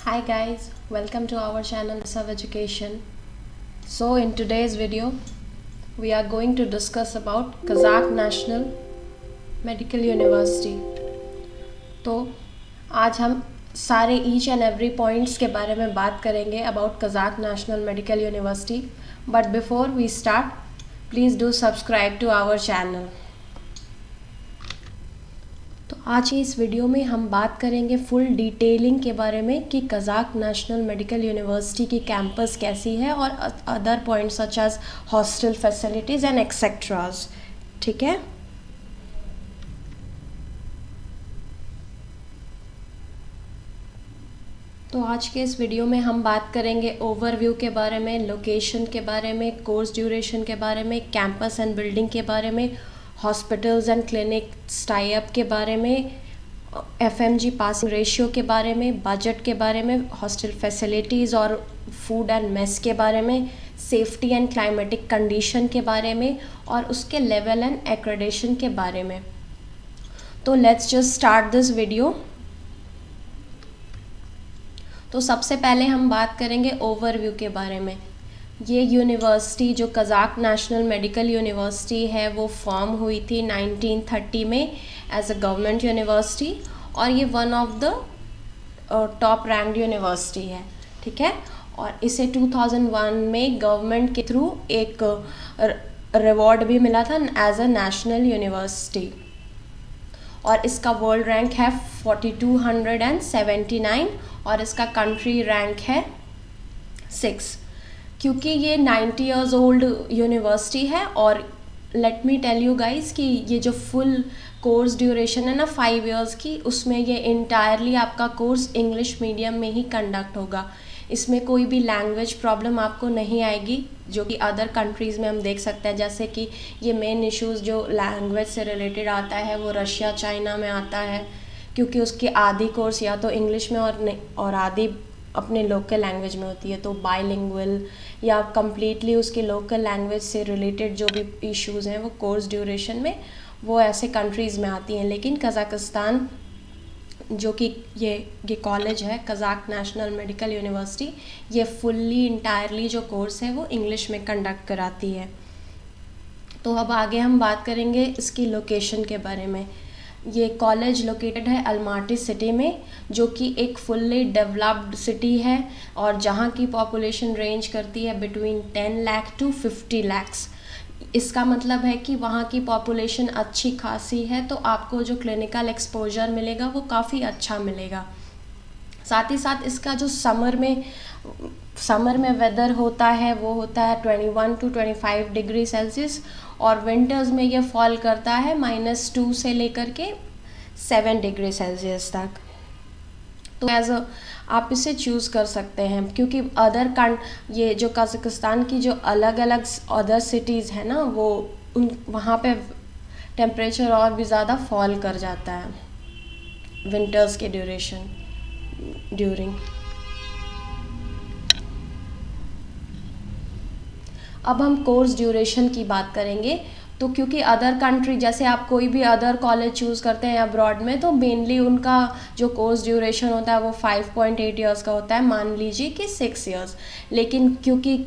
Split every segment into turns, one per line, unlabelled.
Hi guys, welcome to our channel Serve Education. So in today's video, we are going to discuss about Kazakh National Medical University. तो आज हम सारे each and every points के बारे में बात करेंगे about Kazakh national medical university. But before we start, please do subscribe to our channel. तो आज की इस वीडियो में हम बात करेंगे फुल डिटेलिंग के बारे में कि कज़ाक नेशनल मेडिकल यूनिवर्सिटी की कैंपस कैसी है और other points such as hostel facilities and etceteras. ठीक है. तो आज के इस वीडियो में हम बात करेंगे ओवरव्यू के बारे में, लोकेशन के बारे में, कोर्स ड्यूरेशन के बारे में, कैंपस एंड बिल्डिंग के बारे में, hospitals and clinics tie up के बारे में, एफएमजी पासिंग रेशियो के बारे में, बजट के बारे में, हॉस्टल फैसिलिटीज़ और फूड एंड मेस के बारे में, सेफ्टी एंड क्लाइमेटिक कंडीशन के बारे में और उसके लेवल एंड एक्रेडिशन के बारे में. तो let's just start this video. तो सबसे पहले हम बात करेंगे ओवरव्यू के बारे में. ये यूनिवर्सिटी जो कज़ाक नेशनल मेडिकल यूनिवर्सिटी है वो फॉर्म हुई थी 1930 में एज अ गवर्नमेंट यूनिवर्सिटी और ये one of the top ranked university है. ठीक है. और इसे 2001 में गवर्नमेंट के थ्रू एक रिवॉर्ड भी मिला था एज अ नेशनल यूनिवर्सिटी और इसका वर्ल्ड रैंक है 4279 और इसका कंट्री रैंक है 6. क्योंकि ये 90 ईयर्स ओल्ड यूनिवर्सिटी है और let me tell you guys कि ये जो फुल कोर्स ड्यूरेशन है ना 5 इयर्स की, उसमें ये इंटायरली आपका कोर्स इंग्लिश मीडियम में ही कंडक्ट होगा. इसमें कोई भी लैंग्वेज प्रॉब्लम आपको नहीं आएगी जो कि अदर कंट्रीज़ में हम देख सकते हैं. जैसे कि ये मेन इश्यूज़ जो लैंग्वेज से रिलेटेड आता है वो रशिया चाइना में आता है क्योंकि उसकी आधी कोर्स या तो इंग्लिश में और आधी अपने लोकल लैंग्वेज में होती है. तो बाइलिंगुअल या कम्प्लीटली उसकी लोकल लैंग्वेज से रिलेटेड जो भी इश्यूज़ हैं वो कोर्स ड्यूरेशन में वो ऐसे कंट्रीज़ में आती हैं. लेकिन कज़ाकिस्तान जो कि ये कॉलेज है कज़ाक नेशनल मेडिकल यूनिवर्सिटी, ये फुल्ली इंटायरली जो कोर्स है वो इंग्लिश में कंडक्ट कराती है. तो अब आगे हम बात करेंगे इसकी लोकेशन के बारे में. ये कॉलेज लोकेटेड है अलमाटी सिटी में जो कि एक फुल्ली डेवलप्ड सिटी है और जहाँ की पॉपुलेशन रेंज करती है बिटवीन 10 लाख टू 50 लाख्स. इसका मतलब है कि वहाँ की पॉपुलेशन अच्छी खासी है तो आपको जो क्लिनिकल एक्सपोजर मिलेगा वो काफ़ी अच्छा मिलेगा. साथ ही साथ इसका जो समर में वेदर होता है वो होता है 21 टू 25 डिग्री सेल्सियस और विंटर्स में ये फॉल करता है -2 से लेकर के 7 डिग्री सेल्सियस तक. तो आप इसे चूज़ कर सकते हैं क्योंकि ये जो कज़ाकिस्तान की जो अलग अलग अदर सिटीज़ हैं ना वो वहाँ पे टेम्परेचर और भी ज़्यादा फॉल कर जाता है विंटर्स के ड्यूरिंग. अब हम कोर्स ड्यूरेशन की बात करेंगे. तो क्योंकि अदर कंट्री जैसे आप कोई भी अदर कॉलेज चूज़ करते हैं अब्रॉड में तो मेनली उनका जो कोर्स ड्यूरेशन होता है वो 5.8 ईयर्स का होता है, मान लीजिए कि 6 ईयर्स. लेकिन क्योंकि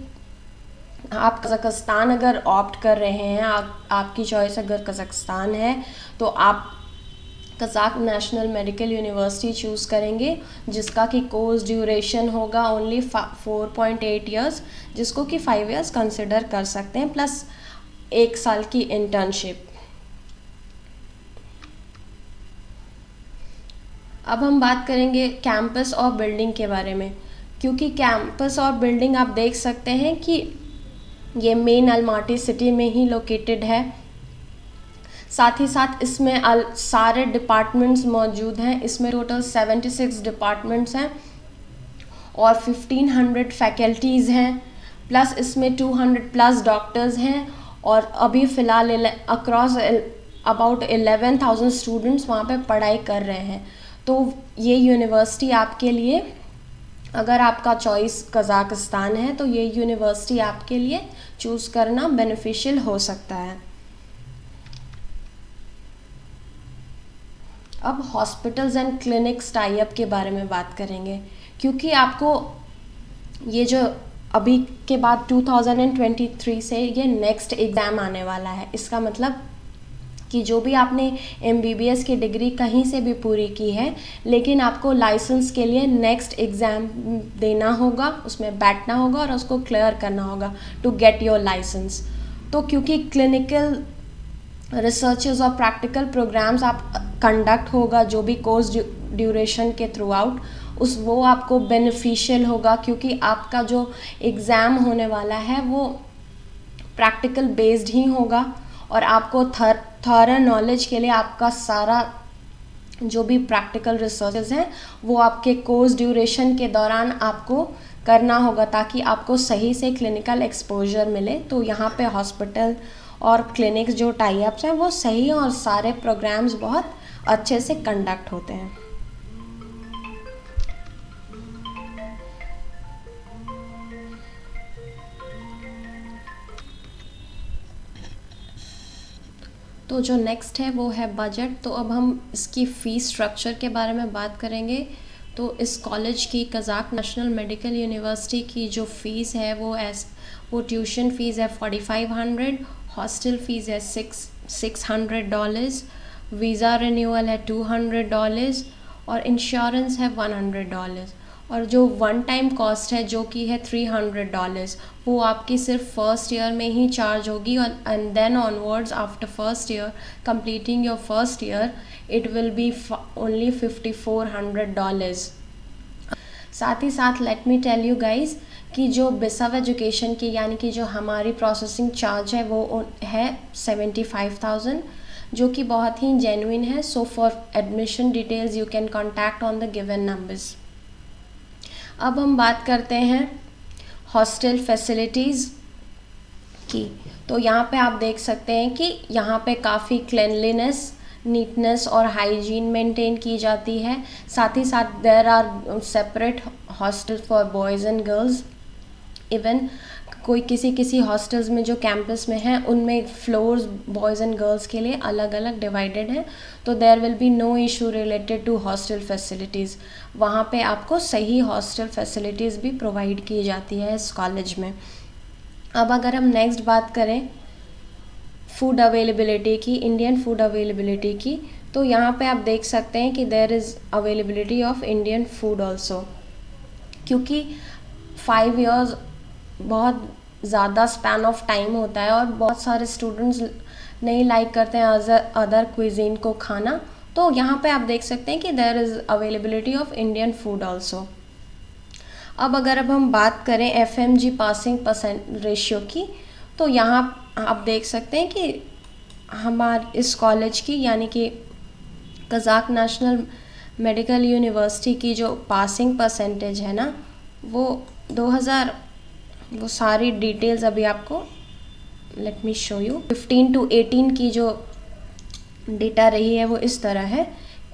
आप कज़ाकिस्तान अगर ऑप्ट कर रहे हैं, आपकी चॉइस अगर कज़ाकिस्तान है तो आप Kazakh national medical university choose करेंगे जिसका कि कोर्स ड्यूरेशन होगा ओनली 4.8 ईयर्स जिसको कि 5 ईयर्स कंसिडर कर सकते हैं प्लस 1 साल की इंटर्नशिप. अब हम बात करेंगे कैंपस और बिल्डिंग के बारे में. क्योंकि कैंपस और बिल्डिंग आप देख सकते हैं कि ये मेन अलमाटी सिटी में ही लोकेटेड है. साथ ही साथ इसमें सारे डिपार्टमेंट्स मौजूद हैं. इसमें टोटल 76 डिपार्टमेंट्स हैं और 1500 फैकल्टीज़ हैं प्लस इसमें 200 प्लस डॉक्टर्स हैं और अभी फ़िलहाल अक्रॉस अबाउट 11,000 स्टूडेंट्स वहाँ पे पढ़ाई कर रहे हैं. तो ये यूनिवर्सिटी आपके लिए, अगर आपका चॉइस कज़ाकिस्तान है तो ये यूनिवर्सिटी आपके लिए चूज़ करना बेनिफिशियल हो सकता है. अब hospitals and clinics tie up के बारे में बात करेंगे क्योंकि आपको ये जो अभी के बाद 2023 से ये नेक्स्ट एग्ज़ाम आने वाला है। इसका मतलब कि जो भी आपने MBBS की डिग्री कहीं से भी पूरी की है, लेकिन आपको लाइसेंस के लिए नेक्स्ट एग्ज़ाम देना होगा, उसमें बैठना होगा और उसको क्लियर करना होगा टू गेट योर लाइसेंस। तो क्योंकि क्लिनिकल रिसर्चेस और प्रैक्टिकल प्रोग्राम्स आप कंडक्ट होगा जो भी कोर्स ड्यूरेशन के थ्रू आउट, वो आपको बेनिफिशियल होगा, क्योंकि आपका जो एग्ज़ाम होने वाला है वो प्रैक्टिकल बेस्ड ही होगा और आपको थॉरर नॉलेज के लिए आपका सारा जो भी प्रैक्टिकल रिसर्चेस हैं वो आपके कोर्स ड्यूरेशन के दौरान आपको करना होगा, ताकि आपको सही से क्लिनिकल एक्सपोजर मिले। तो यहाँ पे हॉस्पिटल और क्लिनिक्स जो टाई अप्स हैं वो सही और सारे प्रोग्राम्स बहुत अच्छे से कंडक्ट होते हैं। तो जो नेक्स्ट है वो है बजट। तो अब हम इसकी फ़ीस स्ट्रक्चर के बारे में बात करेंगे। तो इस कॉलेज की कज़ाक नेशनल मेडिकल यूनिवर्सिटी की जो फ़ीस है वो ट्यूशन फ़ीस है $4500, हॉस्टल फ़ीस है $600, वीज़ा रिन्यूअल है $200 और इंश्योरेंस है $100। और जो वन टाइम कॉस्ट है जो कि है $300, वो आपकी सिर्फ फर्स्ट ईयर में ही चार्ज होगी and then onwards after first year completing your first year it will be only $5400। साथ ही साथ let me tell you guys कि जो बिसव एजुकेशन की यानी कि जो हमारी प्रोसेसिंग चार्ज है वो है 75,000, जो कि बहुत ही जेन्युइन है। So for admission details you can contact on the given numbers. अब हम बात करते हैं हॉस्टल फैसिलिटीज़ की। तो यहाँ पे आप देख सकते हैं कि यहाँ पे काफ़ी क्लेनलीनेस, नीटनेस और हाइजीन मेंटेन की जाती है। साथ ही साथ there are separate hostel for boys and girls. Even कोई किसी हॉस्टल्स में जो कैंपस में हैं उनमें फ्लोर्स बॉयज़ एंड गर्ल्स के लिए अलग अलग डिवाइडेड हैं। तो there will be no issue related to hostel facilities. वहाँ पे आपको सही हॉस्टल फैसिलिटीज़ भी प्रोवाइड की जाती है इस कॉलेज में। अब अगर हम नेक्स्ट बात करें फूड अवेलेबिलिटी की, इंडियन फूड अवेलेबिलिटी की, तो यहाँ पे आप देख सकते हैं कि there is availability of Indian food also. क्योंकि 5 years बहुत ज़्यादा स्पैन ऑफ टाइम होता है और बहुत सारे स्टूडेंट्स नहीं लाइक करते हैं अदर क्विजीन को खाना। तो यहाँ पे आप देख सकते हैं कि there is availability of Indian food also. अब हम बात करें FMG पासिंग परसेंट रेशियो की, तो यहाँ आप देख सकते हैं कि हमारे इस कॉलेज की यानी कि कज़ाक नेशनल मेडिकल यूनिवर्सिटी की जो पासिंग परसेंटेज है ना वो सारी डिटेल्स अभी आपको let me show you. 15 to 18 की जो डेटा रही है वो इस तरह है।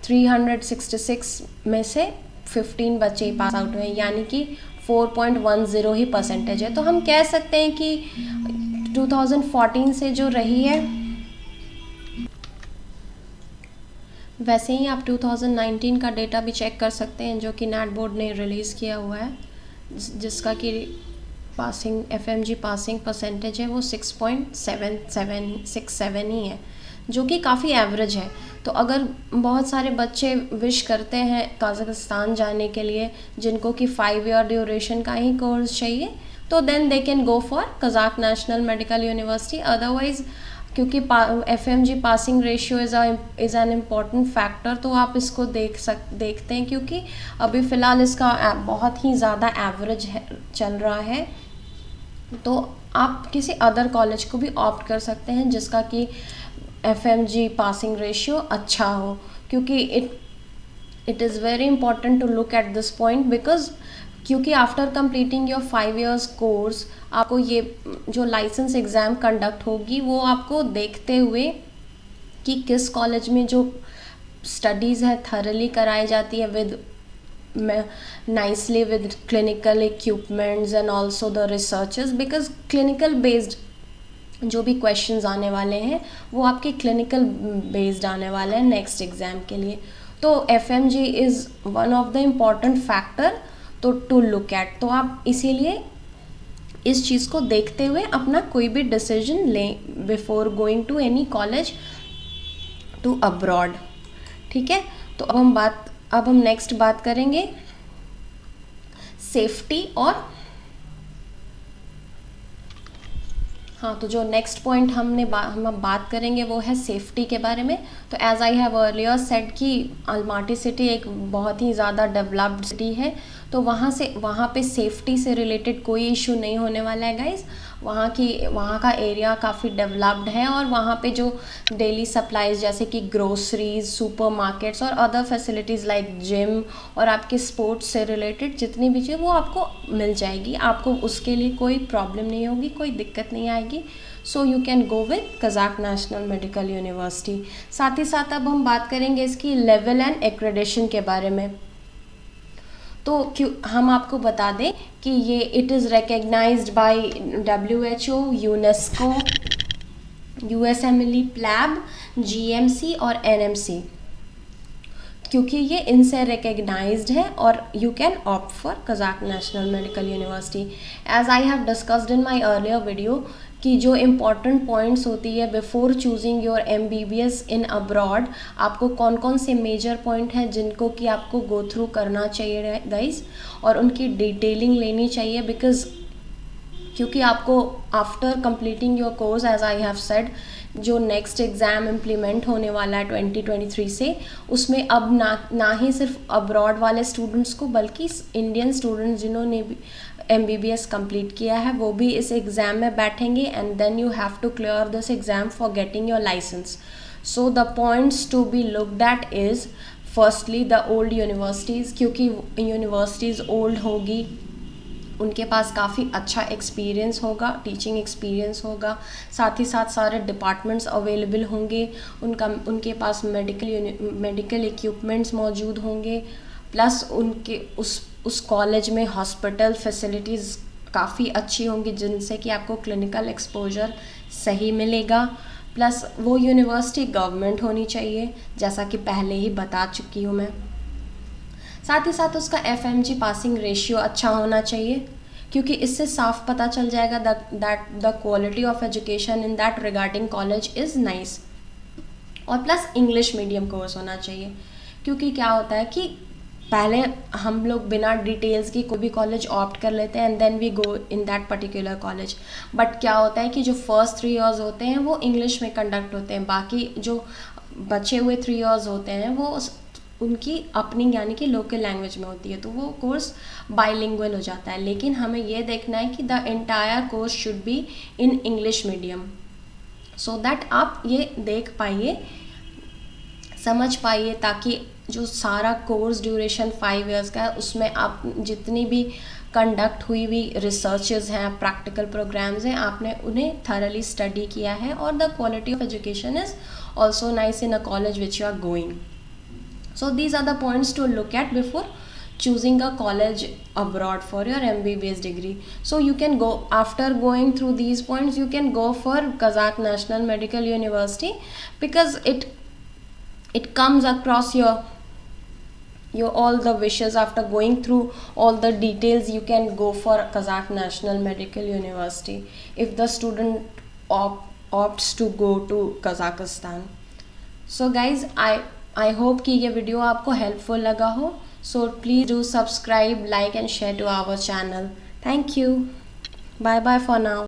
366 में से 15 बच्चे ही पास आउट हुए, यानी कि 4.10 ही परसेंटेज है। तो हम कह सकते हैं कि 2014 से जो रही है वैसे ही आप 2019 का डेटा भी चेक कर सकते हैं जो कि नेट बोर्ड ने रिलीज़ किया हुआ है, जिसका कि FMG पासिंग परसेंटेज है वो 6.67 ही है, जो कि काफ़ी एवरेज है। तो अगर बहुत सारे बच्चे विश करते हैं कज़ाकिस्तान जाने के लिए जिनको कि 5 year ड्यूरेशन का ही कोर्स चाहिए, तो then they can go for Kazakh national medical university. Otherwise क्योंकि FMG passing ratio is an important factor, तो आप इसको देखते हैं क्योंकि अभी फ़िलहाल इसका बहुत ही ज़्यादा एवरेज चल रहा है। तो आप किसी अदर कॉलेज को भी ऑप्ट कर सकते हैं जिसका कि FMG पासिंग रेशियो अच्छा हो, क्योंकि it is very important to look at this point because क्योंकि after completing your 5 years course आपको ये जो लाइसेंस एग्ज़ाम कंडक्ट होगी वो आपको देखते हुए कि किस कॉलेज में जो स्टडीज़ है थरली कराई जाती है with nicely with clinical equipments and also the researches, because clinical based जो भी क्वेश्चंस आने वाले हैं वो आपके क्लिनिकल बेस्ड आने वाले हैं नेक्स्ट एग्ज़ाम के लिए। तो FMG is one of the important factor. तो टू लुक एट, तो आप इसीलिए इस चीज़ को देखते हुए अपना कोई भी डिसीजन लें before going to any college to abroad. ठीक है, तो अब हम नेक्स्ट बात करेंगे सेफ्टी और हाँ, तो जो नेक्स्ट पॉइंट हम बात करेंगे वो है सेफ्टी के बारे में। तो as I have earlier said कि अलमाटी सिटी एक बहुत ही ज़्यादा डेवलप्ड सिटी है, तो वहाँ पे सेफ्टी से रिलेटेड कोई इशू नहीं होने वाला है गाइज। वहाँ का एरिया काफ़ी डेवलप्ड है और वहाँ पे जो डेली सप्लाईज जैसे कि ग्रोसरीज, सुपरमार्केट्स और अदर फैसिलिटीज़ लाइक जिम और आपके स्पोर्ट्स से रिलेटेड जितनी भी चीज़ वो आपको मिल जाएगी, आपको उसके लिए कोई प्रॉब्लम नहीं होगी, कोई दिक्कत नहीं आएगी। So you can go with Kazakh national medical university. साथ ही साथ अब हम बात करेंगे इसकी लेवल एंड एक्रेडिशन के बारे में। तो हम आपको बता दें कि ये it is recognised by WHO, UNESCO, USMLE, PLAB, GMC और NMC, क्योंकि ये इनसे रिकग्नाइज्ड है और you can opt for Kazakh national medical university. As I have discussed in my earlier video कि जो इम्पॉर्टेंट पॉइंट्स होती है before choosing your MBBS in abroad, आपको कौन कौन से मेजर पॉइंट हैं जिनको कि आपको गो थ्रू करना चाहिए गाइज, और उनकी डिटेलिंग लेनी चाहिए क्योंकि आपको after completing your course as I have said जो नेक्स्ट एग्ज़ाम इम्प्लीमेंट होने वाला है 2023 से, उसमें अब ना ही सिर्फ अब्रॉड वाले स्टूडेंट्स को बल्कि इंडियन स्टूडेंट्स जिन्होंने भी MBBS कंप्लीट किया है वो भी इस एग्ज़ाम में बैठेंगे and then you have to clear this exam for getting your licence. So the points to be looked at is firstly the old universities, क्योंकि यूनिवर्सिटीज़ ओल्ड होगी, उनके पास काफ़ी अच्छा एक्सपीरियंस होगा, टीचिंग एक्सपीरियंस होगा, साथ ही साथ सारे डिपार्टमेंट्स अवेलेबल होंगे, उनके पास मेडिकल इक्विपमेंट्स मौजूद होंगे, प्लस उनके उस कॉलेज में हॉस्पिटल फैसिलिटीज़ काफ़ी अच्छी होंगी जिनसे कि आपको क्लिनिकल एक्सपोजर सही मिलेगा, प्लस वो यूनिवर्सिटी गवर्नमेंट होनी चाहिए जैसा कि पहले ही बता चुकी हूँ मैं। साथ ही साथ उसका FMG पासिंग रेशियो अच्छा होना चाहिए, क्योंकि इससे साफ पता चल जाएगा that the quality of education in that regarding college is nice. और प्लस इंग्लिश मीडियम कोर्स होना चाहिए, क्योंकि क्या होता है कि पहले हम लोग बिना डिटेल्स की कोई भी कॉलेज ऑप्ट कर लेते हैं and then we go in that particular college, but क्या होता है कि जो फर्स्ट 3 इयर्स होते हैं वो इंग्लिश में कंडक्ट होते हैं, बाकी जो बचे हुए 3 इयर्स होते हैं वो उनकी अपनी यानी कि लोकल लैंग्वेज में होती है, तो वो कोर्स बाइलिंगुअल हो जाता है। लेकिन हमें ये देखना है कि the entire course should be in English medium, so that आप ये देख पाइए, समझ पाइए, ताकि जो सारा कोर्स ड्यूरेशन 5 इयर्स का है उसमें आप जितनी भी कंडक्ट हुई हुई रिसर्चेज हैं, प्रैक्टिकल प्रोग्राम्स हैं, आपने उन्हें थरली स्टडी किया है और the quality of education is also nice in a college which you are going. So these are the points to look at before choosing a college abroad for your MBBS degree. So you can go, after going through these points, you can go for Kazakh National Medical University, because it comes across your all the wishes. After going through all the details, you can go for Kazakh National Medical University if the student opts to go to Kazakhstan. So guys, I hope कि ये video आपको helpful लगा हो, so please do subscribe, like and share to our channel. Thank you, bye bye for now.